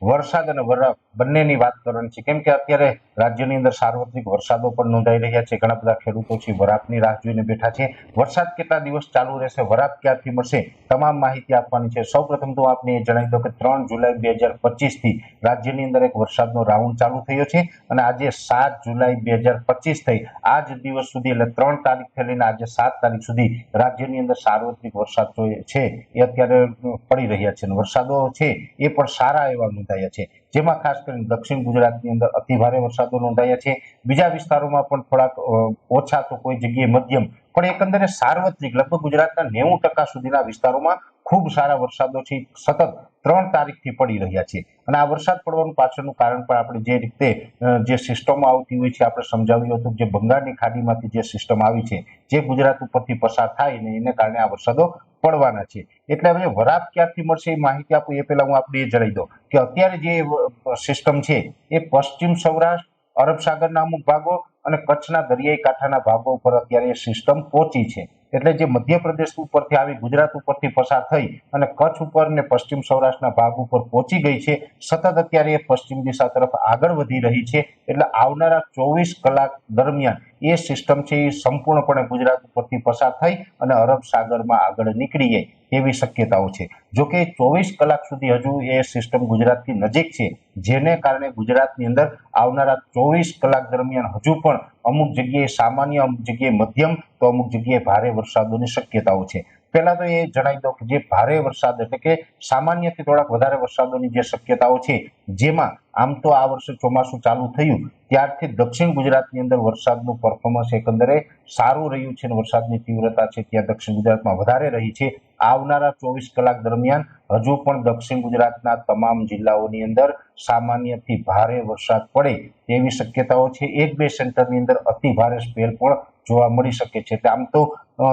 વરસાદ અને બરફ બંનેની વાત કરવાની છે, કેમ કે અત્યારે રાજ્યની અંદર સાર્વત્રિક વરસાદો પણ નોંધાઈ રહ્યા છે. ઘણા બધા ખેડૂતો છે વરાપની રાહ જોઈને બેઠા છે. વરસાદ કેટલા દિવસ ચાલુ રહેશે, વરાપ ક્યારથી મળશે, તમામ માહિતી આપવાની છે. સૌપ્રથમ તો આપને એ જણાવી દો કે 3 જુલાઈ 2025 થી રાજ્યની અંદર એક વરસાદનો રાઉન્ડ ચાલુ થયો છે અને આજે 7 જુલાઈ 2025 થઈ આજ દિવસ સુધી, એટલે 3 તારીખથી લઈને આજે 7 તારીખ સુધી રાજ્યની અંદર સાર્વત્રિક વરસાદ છે એ અત્યારે પડી રહ્યા છે. વરસાદો છે એ પણ સારા એવા નોંધાયા છે, જેમાં ખાસ કરીને દક્ષિણ ગુજરાતની અંદર અતિભારે વરસાદો નોંધાયા છે. બીજા વિસ્તારોમાં પણ થોડાક ઓછા તો કોઈ જગ્યાએ મધ્યમ, પણ એકંદરે સાર્વત્રિક લગભગ ગુજરાતના 90% સુધીના વિસ્તારોમાં ખૂબ સારા વરસાદો છે સતત 3 તારીખથી પડી રહ્યા છે. અને આ વરસાદ પડવાનું પાછળનું કારણ પણ આપણે જે રીતે જે સિસ્ટમો આવતી હોય છે આપણે સમજાવ્યું હતું, જે બંગાળની ખાડીમાંથી જે સિસ્ટમ આવી છે જે ગુજરાત ઉપરથી પસાર થાય ને એને કારણે આ વરસાદો પડવાના છે. એટલે હવે વરાપ ક્યાંથી મળશે એ માહિતી આપું એ પહેલા હું આપણે એ જણાવી દઉં કે અત્યારે જે સિસ્ટમ છે એ પશ્ચિમ સૌરાષ્ટ્ર, અરબ સાગરના અમુક ભાગો અને કચ્છના દરિયાઈ કાંઠાના ભાગો ઉપર અત્યારે એ સિસ્ટમ પહોંચી છે. એટલે જે મધ્યપ્રદેશ ઉપરથી આવી ગુજરાત ઉપરથી પસાર થઈ અને કચ્છ ઉપર ને પશ્ચિમ સૌરાષ્ટ્રના ભાગ ઉપર પહોંચી ગઈ છે. સતત અત્યારે એ પશ્ચિમ દિશા તરફ આગળ વધી રહી છે. એટલે આવનારા 24 કલાક દરમિયાન એ સિસ્ટમ છે એ સંપૂર્ણપણે ગુજરાત ઉપરથી પસાર થઈ અને અરબ સાગરમાં આગળ નીકળી જાય તેવી શક્યતાઓ છે. જો કે 24 કલાક સુધી હજુ એ સિસ્ટમ ગુજરાતથી નજીક છે, જેને કારણે ગુજરાતની અંદર આવનારા 24 કલાક દરમિયાન હજુ પણ અમુક જગ્યાએ સામાન્ય, અમુક જગ્યાએ મધ્યમ તો અમુક જગ્યાએ ભારે વરસાદોની શક્યતાઓ છે. પહેલા તો એ જણાવી દો કે જે ભારે વરસાદ એટલે કે સામાન્યથી થોડાક વધારે વરસાદોની જે શક્યતાઓ છે, જેમાં આમ તો આ વર્ષે ચોમાસું ચાલુ થયું ત્યારથી દક્ષિણ ગુજરાતની અંદર વરસાદનું પરફોર્મન્સ એકંદરે સારું રહ્યું છે અને વરસાદની તીવ્રતા છે ત્યાં દક્ષિણ ગુજરાતમાં વધારે રહી છે. આવનારા 24 કલાક દરમિયાન હજુ પણ દક્ષિણ ગુજરાતના તમામ જિલ્લાઓની અંદર સામાન્યથી ભારે વરસાદ પડે તેવી શક્યતાઓ છે. 1-2 સેન્ટરની અંદર અતિ ભારે સ્પેલ પણ જોવા મળી શકે છે. આમ તો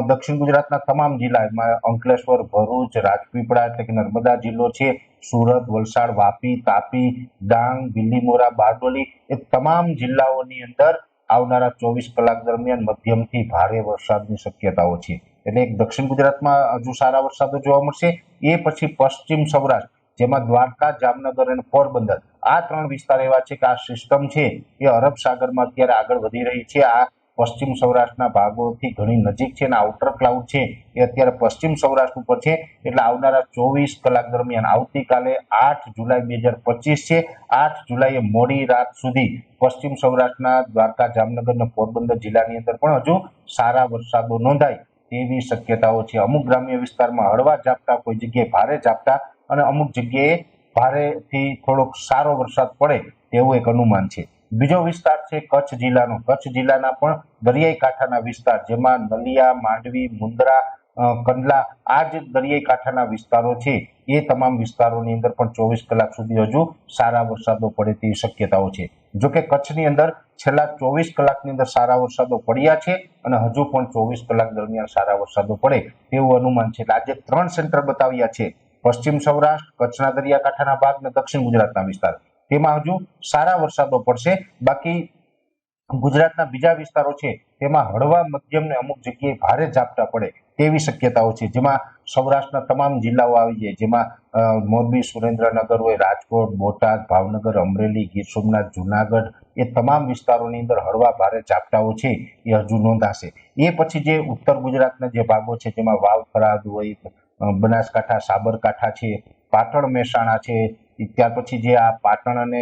દક્ષિણ ગુજરાતના તમામ જિલ્લામાં અંકલેશ્વર, ભરૂચ, રાજપીપળા એટલે કે નર્મદા જિલ્લો છે, સુરત, વલસાડ, વાપી, તાપી, ડાંગ, બિલીમોરા, બારડોલી એ તમામ જિલ્લાઓની અંદર આવનારા 24 કલાક દરમિયાન મધ્યમથી ભારે વરસાદની શક્યતાઓ છે. એટલે એક દક્ષિણ ગુજરાતમાં હજુ સારા વરસાદો જોવા મળશે. એ પછી પશ્ચિમ સૌરાષ્ટ્ર, જેમાં દ્વારકા, જામનગર અને પોરબંદર આ 3 વિસ્તાર એવા છે કે આ સિસ્ટમ છે એ અરબ સાગરમાં અત્યારે આગળ વધી રહી છે. આ પશ્ચિમ સૌરાષ્ટ્રના ભાગોથી ઘણી નજીક છે અને આઉટર ક્લાઉડ છે એ અત્યારે પશ્ચિમ સૌરાષ્ટ્ર ઉપર છે. એટલે આવનારા 24 કલાક દરમિયાન આવતીકાલે 8 જુલાઈ 2025 છે, 8 જુલાઈએ મોડી રાત સુધી પશ્ચિમ સૌરાષ્ટ્રના દ્વારકા, જામનગર અને પોરબંદર જિલ્લાની અંદર પણ હજુ સારા વરસાદો નોંધાય તેવી શક્યતાઓ છે. અમુક ગ્રામ્ય વિસ્તારમાં હળવા ઝાપટા, કોઈ જગ્યાએ ભારે ઝાપટા અને અમુક જગ્યાએ ભારેથી થોડોક સારો વરસાદ પડે તેવું એક અનુમાન છે. બીજો વિસ્તાર છે કચ્છ જિલ્લાનો. કચ્છ જિલ્લાના પણ દરિયાઈ કાંઠાના વિસ્તાર, જેમાં નલિયા, માંડવી, મુન્દ્રા, કંડલા આ જે દરિયાઈ કાંઠાના વિસ્તારો છે એ તમામ વિસ્તારોની અંદર પણ 24 કલાક સુધી હજુ સારા વરસાદો પડે તેવી શક્યતાઓ છે. જોકે કચ્છની અંદર છેલ્લા 24 કલાકની અંદર સારા વરસાદો પડ્યા છે અને હજુ પણ 24 કલાક દરમિયાન સારા વરસાદો પડે તેવું અનુમાન છે. આજે 3 સેન્ટર બતાવ્યા છે, પશ્ચિમ સૌરાષ્ટ્ર, કચ્છના દરિયાકાંઠાના ભાગ અને દક્ષિણ ગુજરાતના વિસ્તાર, તેમાં હજુ સારા વરસાદો પડશે. બાકી ગુજરાતના બીજા વિસ્તારો છે તેમાં હળવા, મધ્યમ ને અમુક જગ્યાએ ભારે ઝાપટા પડે તેવી શક્યતાઓ છે, જેમાં સૌરાષ્ટ્રના તમામ જિલ્લાઓ આવી જાય, જેમાં મોરબી, સુરેન્દ્રનગર હોય, રાજકોટ, બોટાદ, ભાવનગર, અમરેલી, ગીર સોમનાથ, જુનાગઢ એ તમામ વિસ્તારોની અંદર હળવા ભારે ઝાપટાઓ છે એ હજુ નોંધાશે. એ પછી જે ઉત્તર ગુજરાતના જે ભાગો છે જેમાં વાવ, થરાદ હોય, બનાસકાંઠા, સાબરકાંઠા છે, પાટણ, મહેસાણા છે, ત્યાર પછી જે આ પાટણ અને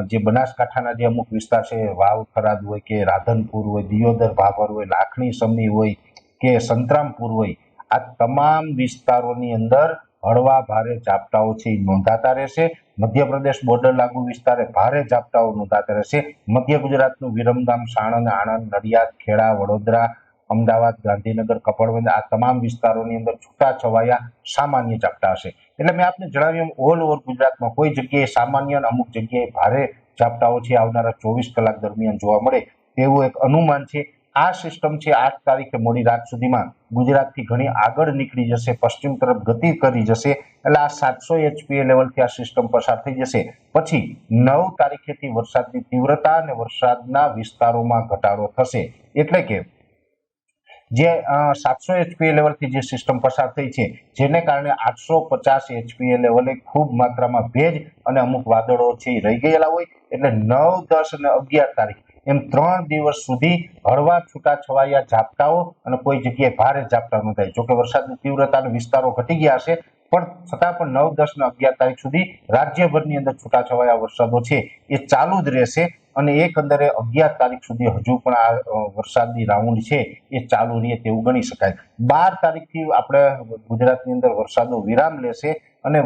જે બનાસકાંઠાના જે અમુક વિસ્તાર છે, વાવ, થરાદ હોય કે રાધનપુર હોય, દિયોદર, ભાભર હોય, લાખણી, સમી હોય કે સંતરામપુર હોય, આ તમામ વિસ્તારોની અંદર હળવા ભારે ઝાપટાઓ છે એ નોંધાતા રહેશે. મધ્યપ્રદેશ બોર્ડર લાગુ વિસ્તારે ભારે ઝાપટાઓ નોંધાતા રહેશે. મધ્ય ગુજરાતનું વિરમગામ, સાણંદ, આણંદ, નડિયાદ, ખેડા, વડોદરા, અમદાવાદ, ગાંધીનગર, કપડવંજ આ તમામ વિસ્તારોની અંદર છૂટાછવાયા સામાન્ય ઝાપટા હશે. એટલે મેં આપને જણાવ્યું એમ ઓલ ઓવર ગુજરાતમાં કોઈ જગ્યાએ સામાન્ય અને અમુક જગ્યાએ ભારે ઝાપટાઓ છે આવનારા 24 કલાક દરમિયાન જોવા મળે તેવું એક અનુમાન છે. આ સિસ્ટમ છે 8 તારીખે મોડી રાત સુધીમાં ગુજરાતથી ઘણી આગળ નીકળી જશે, પશ્ચિમ તરફ ગતિ કરી જશે. એટલે આ 700 એચપીએ લેવલથી આ સિસ્ટમ પસાર થઈ જશે. પછી 9 તારીખેથી વરસાદની તીવ્રતા અને વરસાદના વિસ્તારોમાં ઘટાડો થશે. એટલે કે જે 700 HPA લેવલથી જે સિસ્ટમ પસાર થઈ છે, જેને કારણે 850 HPA લેવલે ખૂબ માત્રામાં ભેજ અને અમુક વાદળો છે એ રહી ગયેલા હોય. એટલે 9, 10 અને 11 તારીખ એમ 3 દિવસ સુધી હળવા છૂટાછવાયા ઝાપટાઓ અને કોઈ જગ્યાએ ભારે ઝાપટા નોંધાય. જોકે વરસાદની તીવ્રતા અને વિસ્તારો ઘટી ગયા હશે, પણ છતાં પણ 9, 10 અને 11 તારીખ સુધી રાજ્યભરની અંદર છૂટાછવાયા વરસાદો છે એ ચાલુ જ રહેશે. અને એકંદરે 11 તારીખ સુધી હજુ પણ આ વરસાદની રાઉન્ડ છે એ ચાલુ રહે તેવું ગણી શકાય. 12 તારીખથી આપણે ગુજરાતની અંદર વરસાદો વિરામ લેશે અને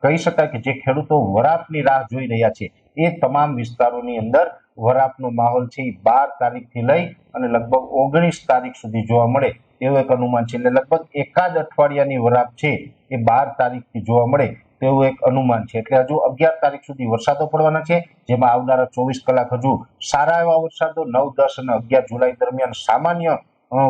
કહી શકાય કે જે ખેડૂતો વરાપની રાહ જોઈ રહ્યા છે એ તમામ વિસ્તારોની અંદર વરાપનો માહોલ છે એ 12 તારીખથી લઈ અને લગભગ 19 તારીખ સુધી જોવા મળે એવું એક અનુમાન છે. એટલે લગભગ એકાદ અઠવાડિયાની વરાપ છે એ 12 તારીખથી જોવા મળે તેવું એક અનુમાન છે. એટલે હજુ 11 તારીખ સુધી વરસાદો પડવાના છે, જેમાં આવનારા 24 કલાક હજુ સારા એવા વરસાદો 9, 10 અને 11 જુલાઈ દરમિયાન સામાન્ય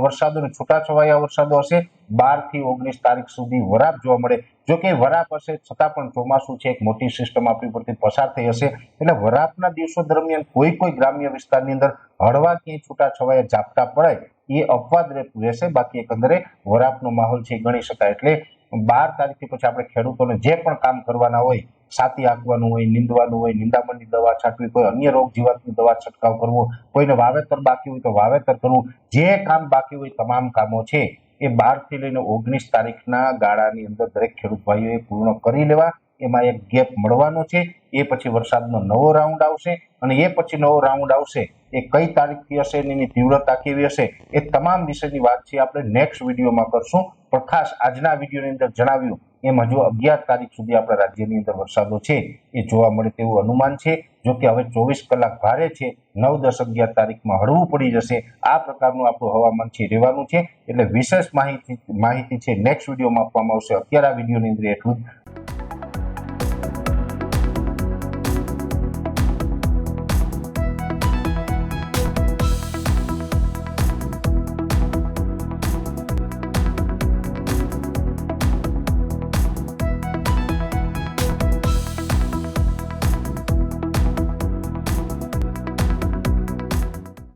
વરસાદો અને છૂટાછવાયા વરસાદો હશે. 12 થી 19 તારીખ સુધી વરાપ જોવા મળે. જો કે વરાપ હશે છતાં પણ ચોમાસું છે એક મોટી સિસ્ટમ આપણી પરથી પસાર થઈ હશે, એટલે વરાપના દિવસો દરમિયાન કોઈ ગ્રામ્ય વિસ્તારની અંદર હળવા ક્યાંય છૂટાછવાયા ઝાપટા પડે એ અપવાદ રહેશે. બાકી એકંદરે વરાપનો માહોલ છે ગણી શકાય. એટલે 12 તારીખથી પછી આપણે ખેડૂતોને જે પણ કામ કરવાના હોય, છાતી આંકવાનું હોય, નીંદવાનું હોય, નિંદામણની દવા છાંટવી, કોઈ અન્ય રોગ જીવાતની દવા છંટકાવ કરવો, કોઈને વાવેતર બાકી હોય તો વાવેતર કરવું, જે કામ બાકી હોય તમામ કામો છે એ 12 થી લઈને 19 તારીખના ગાળાની અંદર દરેક ખેડૂત ભાઈઓએ પૂર્ણ કરી લેવા. એમાં એક ગેપ મળવાનો છે. એ પછી વરસાદનો નવો રાઉન્ડ આવશે અને એ પછી નવો રાઉન્ડ આવશે એ કઈ તારીખથી હશે, એની તીવ્રતા કેવી હશે, એ તમામ વિષયની વાત છે આપણે નેક્સ્ટ વિડીયોમાં કરશું. પણ ખાસ આજના વિડીયોની અંદર જણાવ્યું એમ હજુ 11 તારીખ સુધી આપણા રાજ્યની અંદર વરસાદો છે એ જોવા મળે તેવું અનુમાન છે. જો કે હવે 24 કલાક ભારે છે, 9, 10, 11 તારીખમાં હળવું પડી જશે. આ પ્રકારનું આપણું હવામાન છે રહેવાનું છે. એટલે વિશેષ માહિતી છે નેક્સ્ટ વિડીયોમાં આપવામાં આવશે. અત્યારે આ વિડીયોની અંદર એટલું જ.